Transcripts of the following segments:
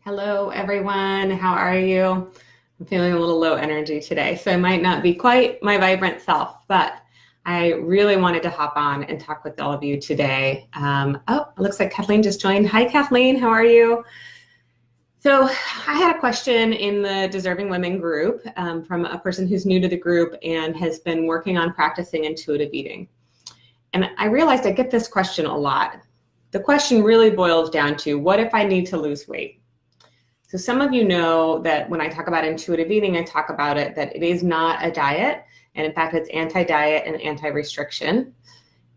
Hello, everyone. How are you? I'm feeling a little low energy today, so I might not be quite my vibrant self, but I really wanted to hop on and talk with all of you today. It looks like Kathleen just joined. Hi, Kathleen. How are you? So I had a question in the Deserving Women group from a person who's new to the group and has been working on practicing intuitive eating. And I realized I get this question a lot. The question really boils down to, what if I need to lose weight? So some of you know that when I talk about intuitive eating, I talk about it that it is not a diet. And in fact, it's anti-diet and anti-restriction.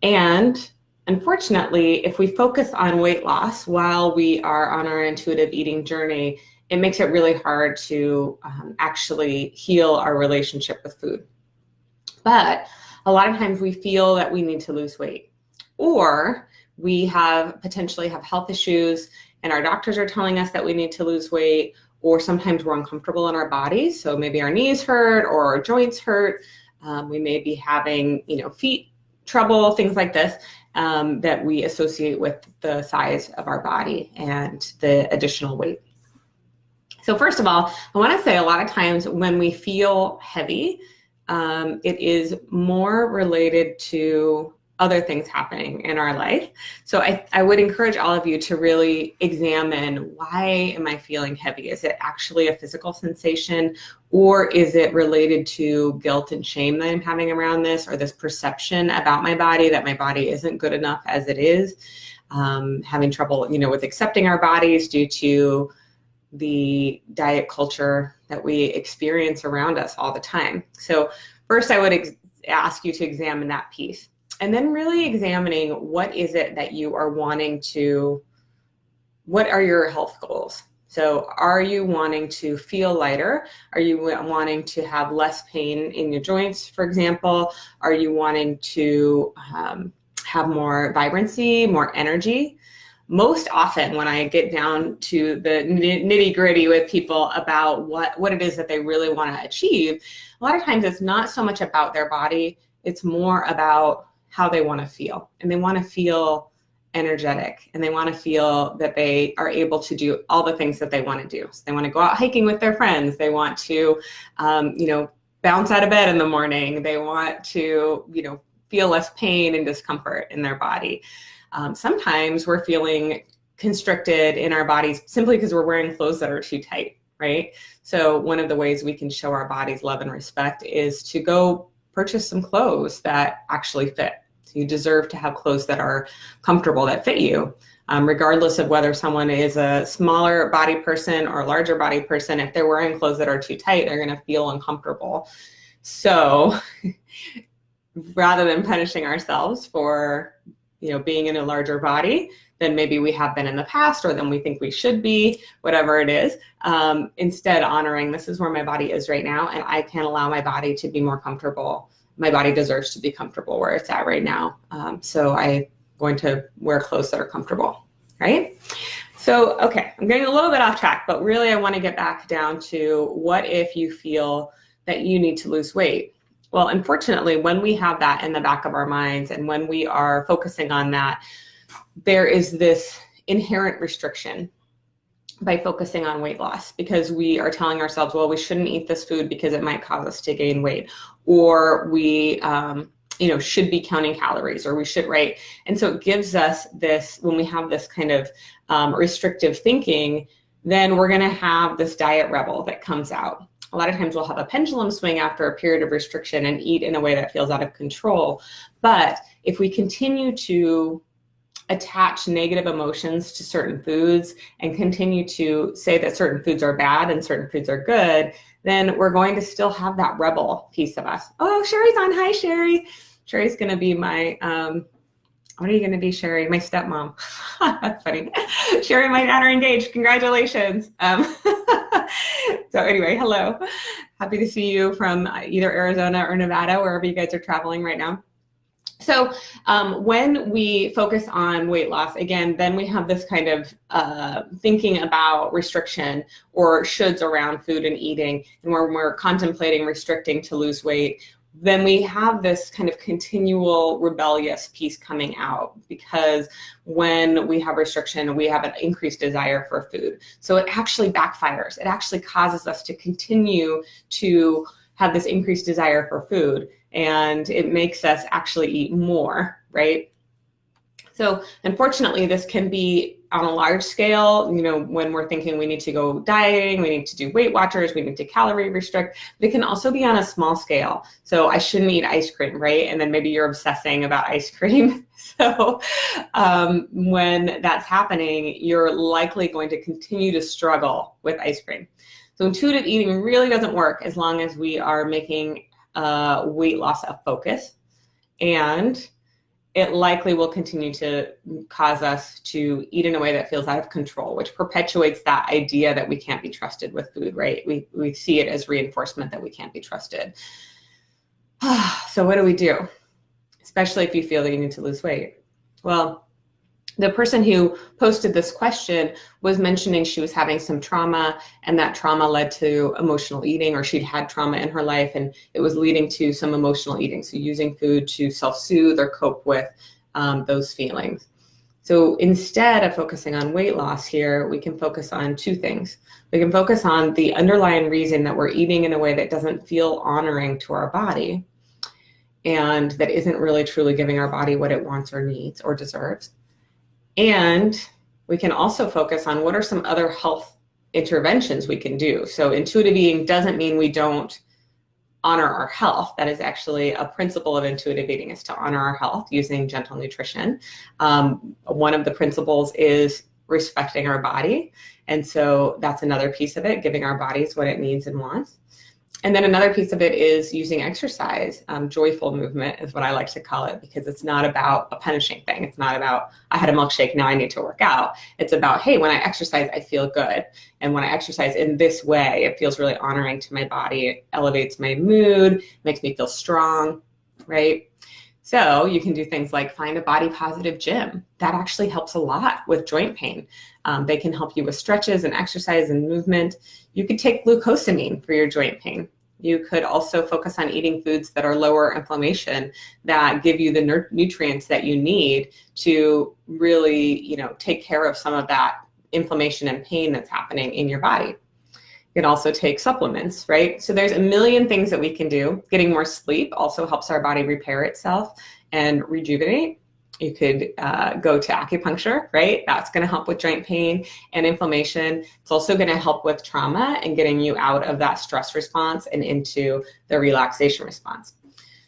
And unfortunately, if we focus on weight loss while we are on our intuitive eating journey, it makes it really hard to actually heal our relationship with food. But a lot of times we feel that we need to lose weight, or we potentially have health issues and our doctors are telling us that we need to lose weight, or sometimes we're uncomfortable in our bodies. So maybe our knees hurt or our joints hurt. We may be having, feet trouble, things like this, that we associate with the size of our body and the additional weight. So first of all, I want to say a lot of times when we feel heavy, it is more related to other things happening in our life. So I would encourage all of you to really examine, why am I feeling heavy? Is it actually a physical sensation, or is it related to guilt and shame that I'm having around this, or this perception about my body that my body isn't good enough as it is? Having trouble, with accepting our bodies due to the diet culture that we experience around us all the time. So first, I would ask you to examine that piece. And then really examining, what is it that you are wanting to, what are your health goals? So are you wanting to feel lighter? Are you wanting to have less pain in your joints, for example? Are you wanting to have more vibrancy, more energy? Most often when I get down to the nitty gritty with people about what it is that they really want to achieve, a lot of times it's not so much about their body, it's more about how they want to feel. And they want to feel energetic, and they want to feel that they are able to do all the things that they want to do. So they want to go out hiking with their friends. They want to, bounce out of bed in the morning. They want to, feel less pain and discomfort in their body. Sometimes we're feeling constricted in our bodies simply because we're wearing clothes that are too tight, right? So one of the ways we can show our bodies love and respect is to go purchase some clothes that actually fit. So you deserve to have clothes that are comfortable, that fit you. Regardless of whether someone is a smaller body person or a larger body person, if they're wearing clothes that are too tight, they're going to feel uncomfortable. So rather than punishing ourselves for being in a larger body than maybe we have been in the past, or than we think we should be, whatever it is, instead honoring, this is where my body is right now, and I can allow my body to be more comfortable. My body deserves to be comfortable where it's at right now. So I'm going to wear clothes that are comfortable, right? So, okay, I'm getting a little bit off track, but really I want to get back down to, what if you feel that you need to lose weight? Well, unfortunately, when we have that in the back of our minds, and when we are focusing on that, there is this inherent restriction by focusing on weight loss, because we are telling ourselves, well, we shouldn't eat this food because it might cause us to gain weight, or we should be counting calories, or we should, right? And so it gives us this, when we have this kind of restrictive thinking, then we're going to have this diet rebel that comes out. A lot of times we'll have a pendulum swing after a period of restriction and eat in a way that feels out of control. But if we continue to attach negative emotions to certain foods and continue to say that certain foods are bad and certain foods are good, then we're going to still have that rebel piece of us. Oh, Sherry's on. Hi, Sherry. Sherry's going to be my, what are you going to be, Sherry? My stepmom. That's funny. Sherry, my dad are engaged. Congratulations. So anyway, hello. Happy to see you from either Arizona or Nevada, wherever you guys are traveling right now. So when we focus on weight loss, again, then we have this kind of thinking about restriction or shoulds around food and eating. And when we're contemplating restricting to lose weight, then we have this kind of continual rebellious piece coming out, because when we have restriction, we have an increased desire for food. So it actually backfires. It actually causes us to continue to have this increased desire for food, and it makes us actually eat more, right? So unfortunately, this can be on a large scale, when we're thinking we need to go dieting, we need to do Weight Watchers, we need to calorie restrict. But it can also be on a small scale. So I shouldn't eat ice cream, right? And then maybe you're obsessing about ice cream. So when that's happening, you're likely going to continue to struggle with ice cream. So intuitive eating really doesn't work as long as we are making weight loss a focus, and it likely will continue to cause us to eat in a way that feels out of control, which perpetuates that idea that we can't be trusted with food, right? We see it as reinforcement that we can't be trusted. So what do we do? Especially if you feel that you need to lose weight. Well, the person who posted this question was mentioning she was having some trauma, and that trauma led to emotional eating, or she'd had trauma in her life and it was leading to some emotional eating. So using food to self-soothe or cope with those feelings. So instead of focusing on weight loss here, we can focus on two things. We can focus on the underlying reason that we're eating in a way that doesn't feel honoring to our body, and that isn't really truly giving our body what it wants or needs or deserves. And we can also focus on what are some other health interventions we can do. So intuitive eating doesn't mean we don't honor our health. That is actually a principle of intuitive eating, is to honor our health using gentle nutrition. One of the principles is respecting our body. And so that's another piece of it, giving our bodies what it needs and wants. And then another piece of it is using exercise. Joyful movement is what I like to call it, because it's not about a punishing thing. It's not about, I had a milkshake, now I need to work out. It's about, hey, when I exercise, I feel good. And when I exercise in this way, it feels really honoring to my body. It elevates my mood, makes me feel strong, right? So you can do things like find a body positive gym. That actually helps a lot with joint pain. They can help you with stretches and exercise and movement. You could take glucosamine for your joint pain. You could also focus on eating foods that are lower inflammation, that give you the nutrients that you need to really, take care of some of that inflammation and pain that's happening in your body. You can also take supplements, right? So there's a million things that we can do. Getting more sleep also helps our body repair itself and rejuvenate. You could go to acupuncture, right? That's going to help with joint pain and inflammation. It's also going to help with trauma and getting you out of that stress response and into the relaxation response.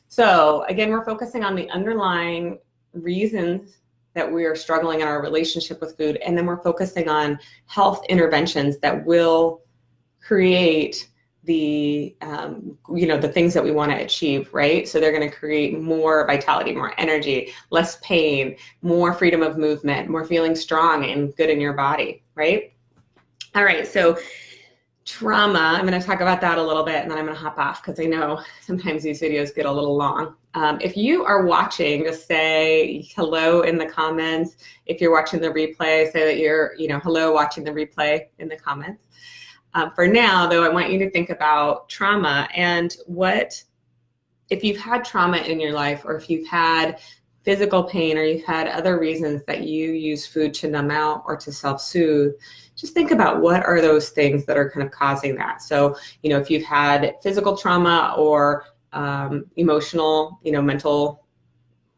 So again, we're focusing on the underlying reasons that we are struggling in our relationship with food. And then we're focusing on health interventions that will create the the things that we want to achieve, right? So they're going to create more vitality, more energy, less pain, more freedom of movement, more feeling strong and good in your body, right? All right, so trauma, I'm going to talk about that a little bit, and then I'm going to hop off because I know sometimes these videos get a little long. If you are watching, just say hello in the comments. If you're watching the replay, say that you're, hello watching the replay in the comments. For now, though, I want you to think about trauma and if you've had trauma in your life, or if you've had physical pain, or you've had other reasons that you use food to numb out or to self-soothe, just think about what are those things that are kind of causing that. So, if you've had physical trauma or emotional, mental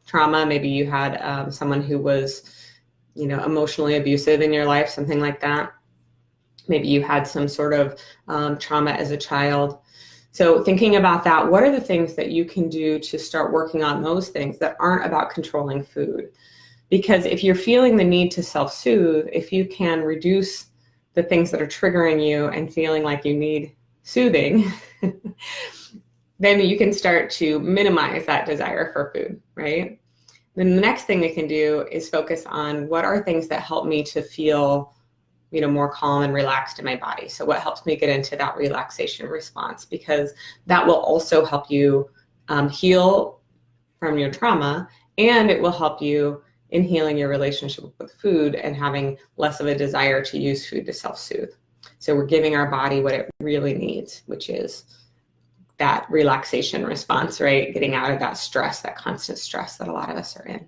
trauma, maybe you had someone who was, emotionally abusive in your life, something like that. Maybe you had some sort of trauma as a child. So thinking about that, what are the things that you can do to start working on those things that aren't about controlling food? Because if you're feeling the need to self-soothe, if you can reduce the things that are triggering you and feeling like you need soothing, then you can start to minimize that desire for food, right? Then the next thing we can do is focus on what are things that help me to feel more calm and relaxed in my body. So what helps me get into that relaxation response, because that will also help you heal from your trauma, and it will help you in healing your relationship with food and having less of a desire to use food to self-soothe. So we're giving our body what it really needs, which is that relaxation response, right? Getting out of that stress, that constant stress that a lot of us are in.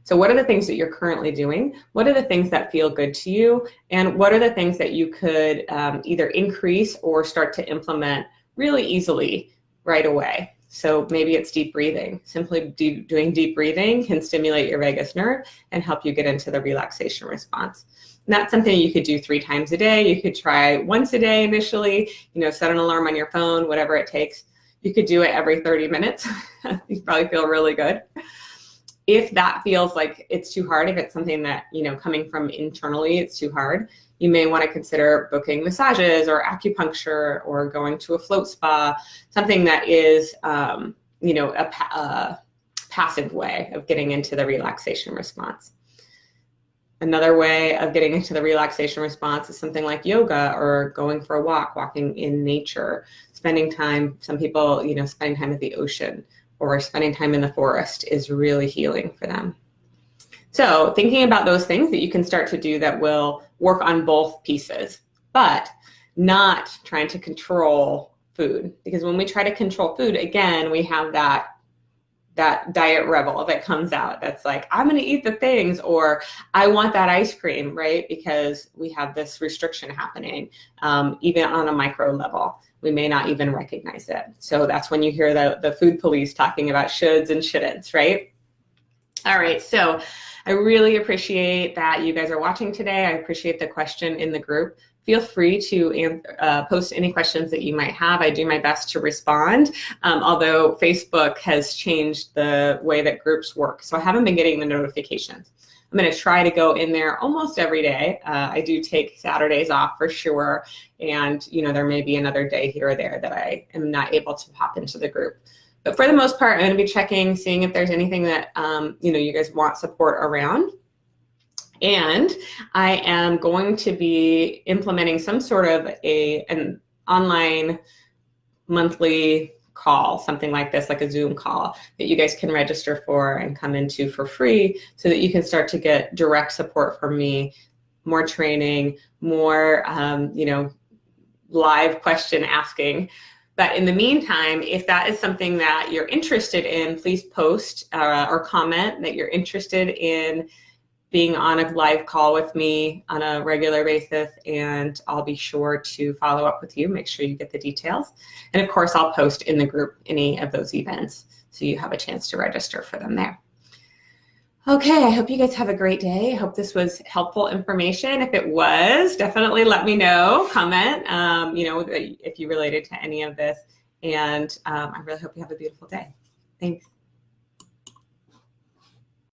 So what are the things that you're currently doing? What are the things that feel good to you? And what are the things that you could either increase or start to implement really easily right away? So maybe it's deep breathing. Simply doing deep breathing can stimulate your vagus nerve and help you get into the relaxation response. And that's something you could do 3 times a day. You could try once a day initially, set an alarm on your phone, whatever it takes. You could do it every 30 minutes. You probably feel really good. If that feels like it's too hard, if it's something that, coming from internally, it's too hard, you may want to consider booking massages or acupuncture or going to a float spa, something that is, a passive way of getting into the relaxation response. Another way of getting into the relaxation response is something like yoga or going for a walk, walking in nature, spending time, some people, spending time at the ocean or spending time in the forest is really healing for them. So thinking about those things that you can start to do that will work on both pieces, but not trying to control food. Because when we try to control food, again, we have that diet rebel that comes out that's like, I'm going to eat the things, or I want that ice cream, right? Because we have this restriction happening, even on a micro level. We may not even recognize it. So that's when you hear the food police talking about shoulds and shouldn'ts, right? All right, so I really appreciate that you guys are watching today. I appreciate the question in the group. Feel free to post any questions that you might have. I do my best to respond, although Facebook has changed the way that groups work. So I haven't been getting the notifications. I'm going to try to go in there almost every day. I do take Saturdays off for sure. And, there may be another day here or there that I am not able to pop into the group. But for the most part, I'm going to be checking, seeing if there's anything that, you guys want support around. And I am going to be implementing some sort of an online monthly call, something like this, like a Zoom call that you guys can register for and come into for free so that you can start to get direct support from me, more training, more, live question asking. But in the meantime, if that is something that you're interested in, please post or comment that you're interested in being on a live call with me on a regular basis, and I'll be sure to follow up with you, make sure you get the details. And of course, I'll post in the group any of those events so you have a chance to register for them there. Okay, I hope you guys have a great day. I hope this was helpful information. If it was, definitely let me know, comment, if you related to any of this. And I really hope you have a beautiful day. Thanks.